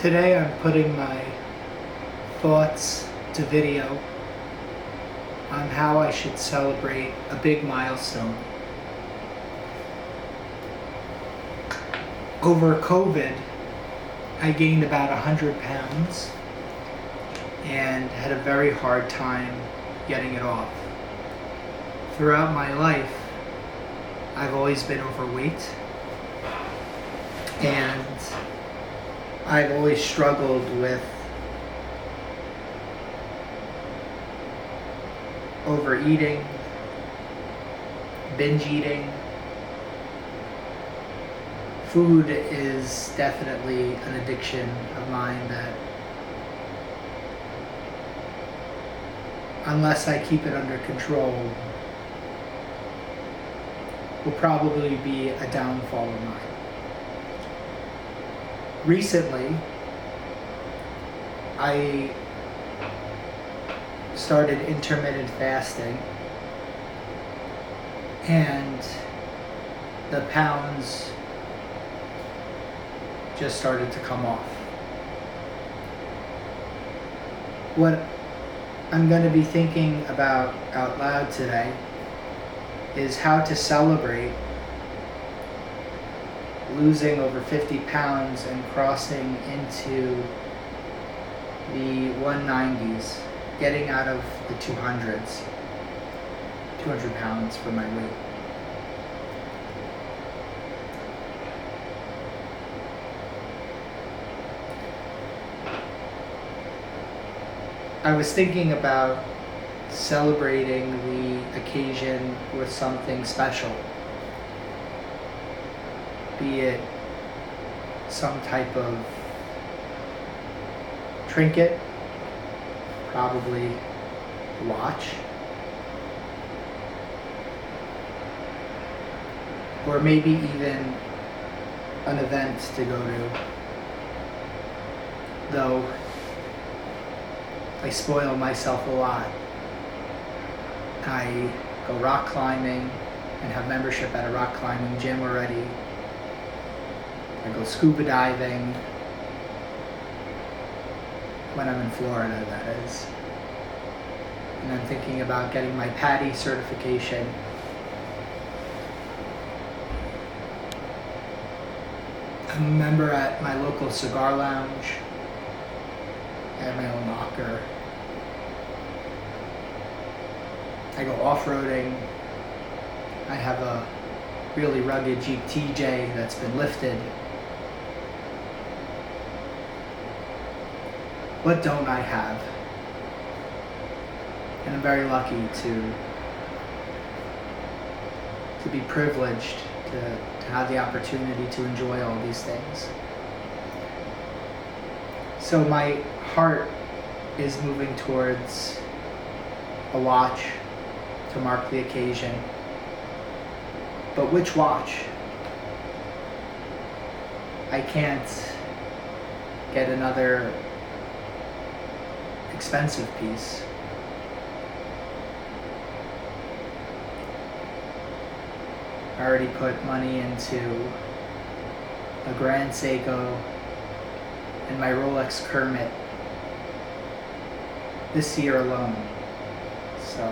Today I'm putting my thoughts to video on how I should celebrate a big milestone. Over COVID, I gained about 100 pounds and had a very hard time getting it off. Throughout my life, I've always been overweight and I've always struggled with overeating, binge eating. Food is definitely an addiction of mine that, unless I keep it under control, will probably be a downfall of mine. Recently, I started intermittent fasting, and the pounds just started to come off. What I'm going to be thinking about out loud today is how to celebrate losing over 50 pounds and crossing into the 190s, getting out of the 200s, 200 pounds for my weight. I was thinking about celebrating the occasion with something special, be it some type of trinket, probably a watch, or maybe even an event to go to, though I spoil myself a lot. I go rock climbing and have membership at a rock climbing gym already. I go scuba diving when I'm in Florida, that is. And I'm thinking about getting my PADI certification. I'm a member at my local cigar lounge. I have my own locker. I go off-roading. I have a really rugged Jeep TJ that's been lifted. What don't I have? And I'm very lucky to be privileged to have the opportunity to enjoy all these things. So my heart is moving towards a watch to mark the occasion. But which watch? I can't get another expensive piece. I already put money into a Grand Seiko and my Rolex Kermit this year alone. So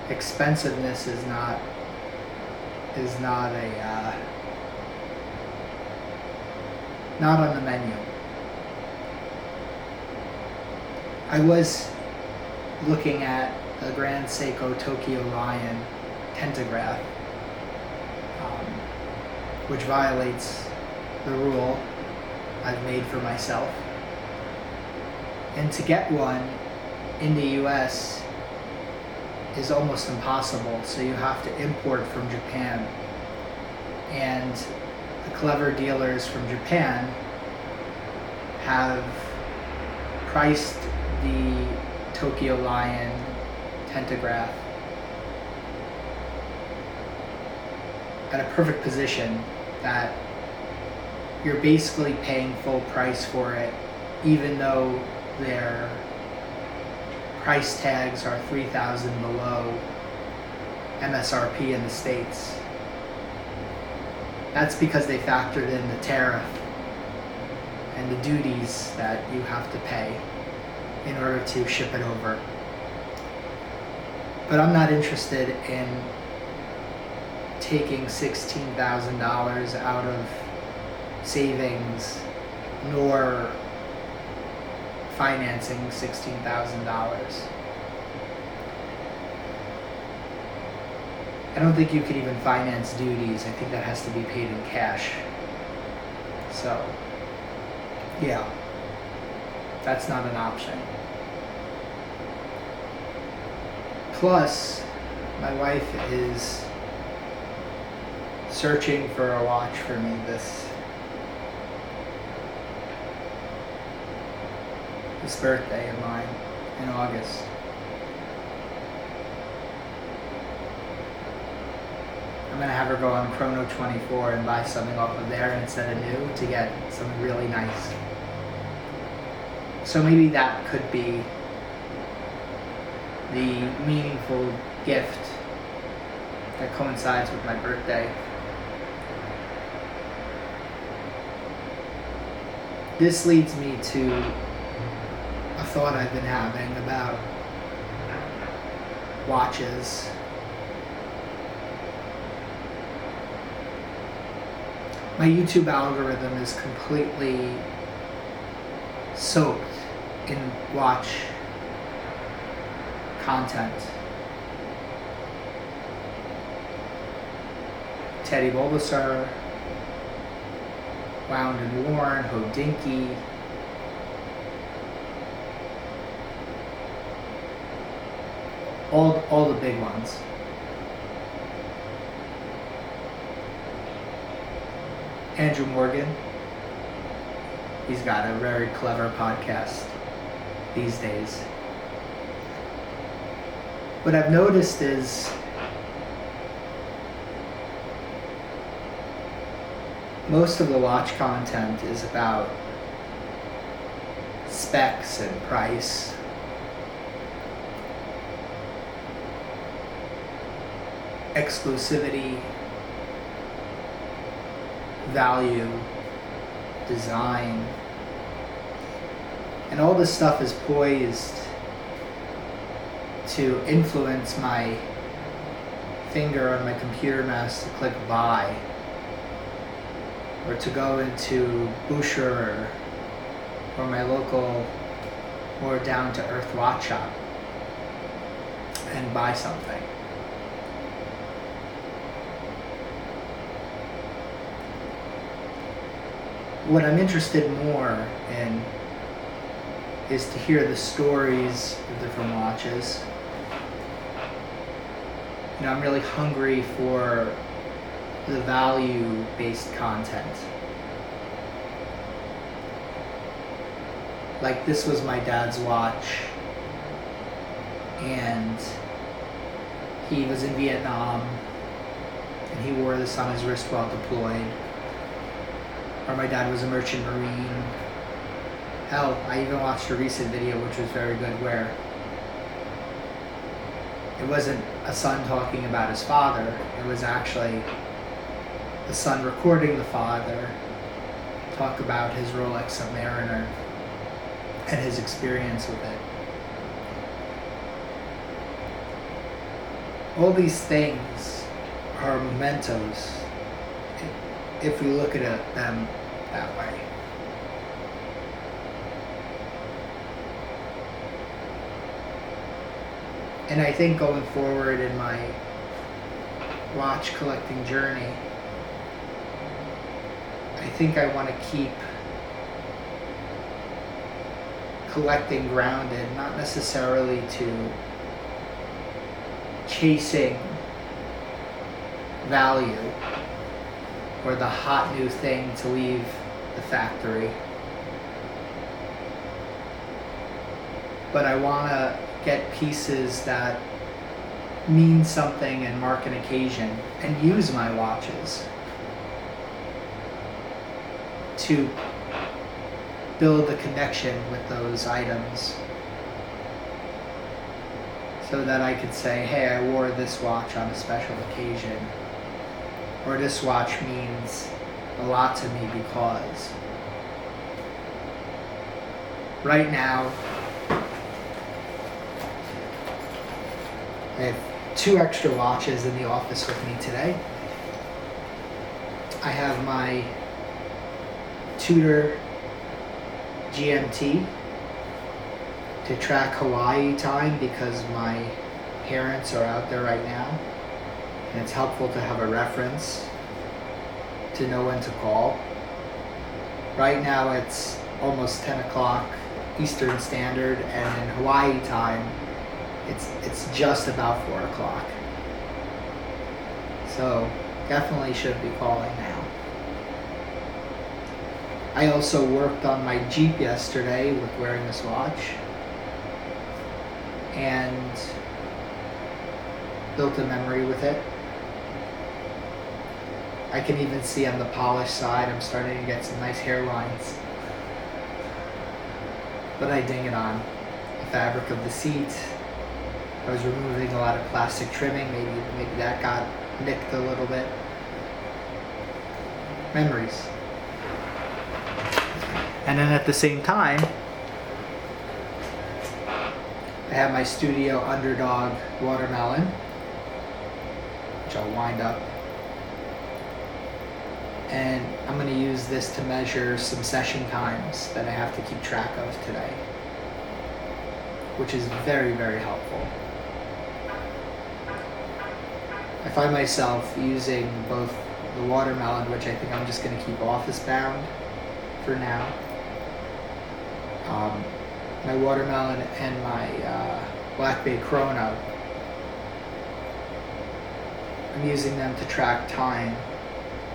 expensiveness is not on the menu. I was looking at a Grand Seiko Tokyo Lion tentograph, which violates the rule I've made for myself. And to get one in the US is almost impossible, so you have to import from Japan. And the clever dealers from Japan have priced the Tokyo Lion tentograph at a perfect position that you're basically paying full price for it, even though their price tags are $3,000 below MSRP in the States. That's because they factored in the tariff and the duties that you have to pay in order to ship it over. But I'm not interested in taking $16,000 out of savings nor financing $16,000. I don't think you could even finance duties. I think that has to be paid in cash. So, yeah, that's not an option. Plus, my wife is searching for a watch for me this birthday of mine in August. I'm gonna have her go on Chrono 24 and buy something off of there instead of new to get something really nice. So maybe that could be the meaningful gift that coincides with my birthday. This leads me to a thought I've been having about watches. My YouTube algorithm is completely soaked in watch content. Teddy Bulbasaur, Wound and Worn, Hodinkee, all the big ones. Andrew Morgan, he's got a very clever podcast these days. What I've noticed is most of the watch content is about specs and price. Exclusivity, value, design, and all this stuff is poised to influence my finger on my computer mouse to click buy, or to go into Boucher or my local more down-to-earth watch shop and buy something. What I'm interested more in is to hear the stories of different watches. You know, I'm really hungry for the value-based content. Like, this was my dad's watch, and he was in Vietnam, and he wore this on his wrist while deployed. Or my dad was a merchant marine. Hell, I even watched a recent video which was very good, where it wasn't a son talking about his father, it was actually the son recording the father talk about his Rolex Submariner and his experience with it. All these things are mementos if we look at them that way. And I think going forward in my watch collecting journey, I think I want to keep collecting grounded, not necessarily to chasing value or the hot new thing to leave the factory. But I want to get pieces that mean something and mark an occasion, and use my watches to build a connection with those items, so that I could say, hey, I wore this watch on a special occasion, or this watch means a lot to me because. Right now, I have 2 extra watches in the office with me today. I have my Tudor GMT to track Hawaii time because my parents are out there right now, and it's helpful to have a reference to know when to call. Right now it's almost 10 o'clock Eastern Standard, and in Hawaii time it's just about 4 o'clock. So definitely should be calling now. I also worked on my Jeep yesterday with wearing this watch and built a memory with it. I can even see on the polished side I'm starting to get some nice hairlines. But I ding it on the fabric of the seat. I was removing a lot of plastic trimming, maybe that got nicked a little bit. Memories. And then at the same time, I have my Studio Underdog watermelon, which I'll wind up. And I'm going to use this to measure some session times that I have to keep track of today, which is very, very helpful. I find myself using both the watermelon, which I think I'm just going to keep office bound for now, my watermelon and my Black Bay Chrono. I'm using them to track time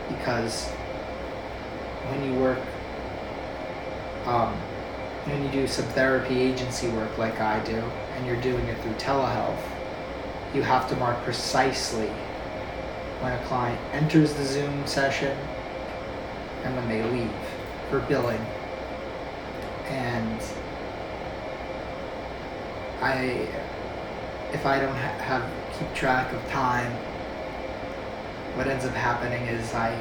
because when you work, when you do some therapy agency work like I do, and you're doing it through telehealth, you have to mark precisely when a client enters the Zoom session and when they leave for billing. And if I don't keep track of time, what ends up happening is I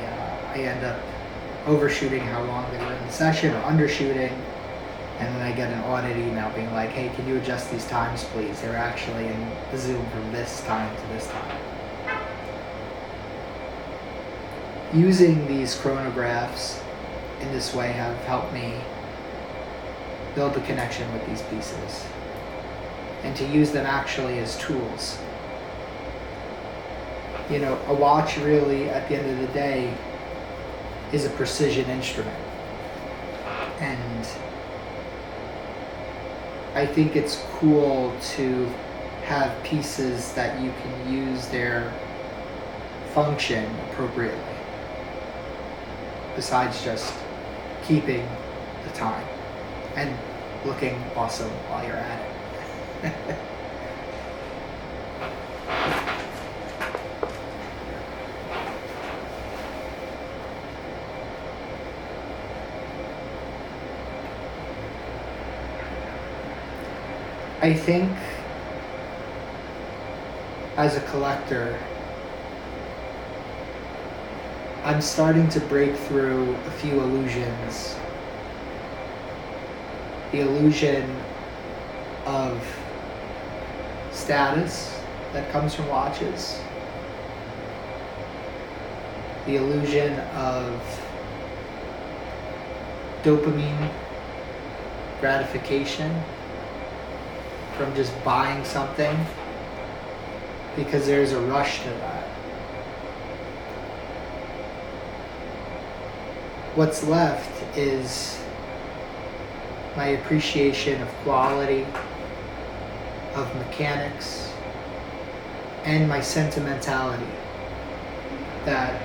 end up overshooting how long they were in the session or undershooting, and then I get an audit email being like, hey, can you adjust these times please? They're actually in the Zoom from this time to this time. Using these chronographs in this way have helped me build a connection with these pieces and to use them actually as tools. You know, a watch really, at the end of the day, is a precision instrument. And I think it's cool to have pieces that you can use their function appropriately, besides just keeping the time and looking awesome while you're at it. I think as a collector, I'm starting to break through a few illusions. The illusion of status that comes from watches. The illusion of dopamine gratification from just buying something, because there's a rush to that. What's left is my appreciation of quality, of mechanics, and my sentimentality. That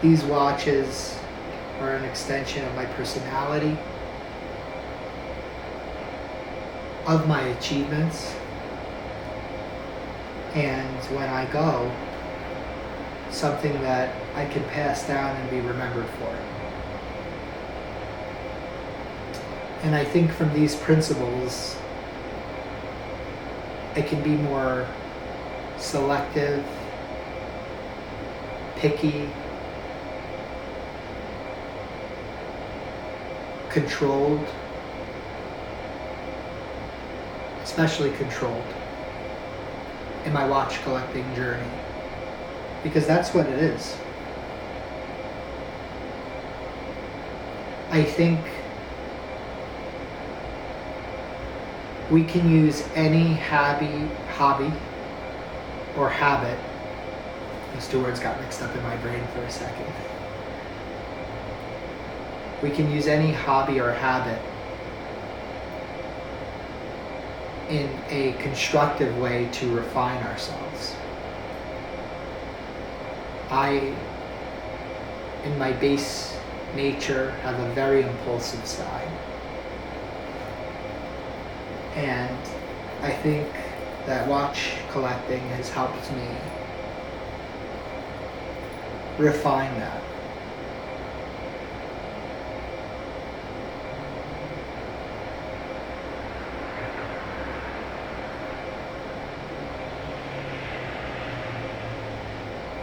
these watches are an extension of my personality, of my achievements, and when I go, something that I can pass down and be remembered for. And I think from these principles, I can be more selective, picky, controlled, especially controlled, in my watch collecting journey. Because that's what it is. I think we can use any hobby or habit. Those two words got mixed up in my brain for a second. We can use any hobby or habit in a constructive way to refine ourselves. I, in my base nature, have a very impulsive side. And I think that watch collecting has helped me refine that.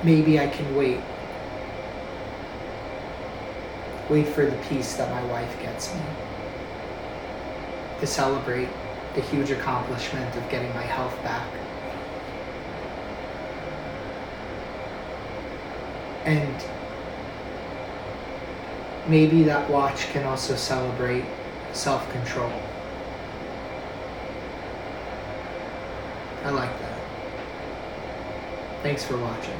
Maybe I can wait for the peace that my wife gets me, to celebrate the huge accomplishment of getting my health back. And maybe that watch can also celebrate self-control. I like that. Thanks for watching.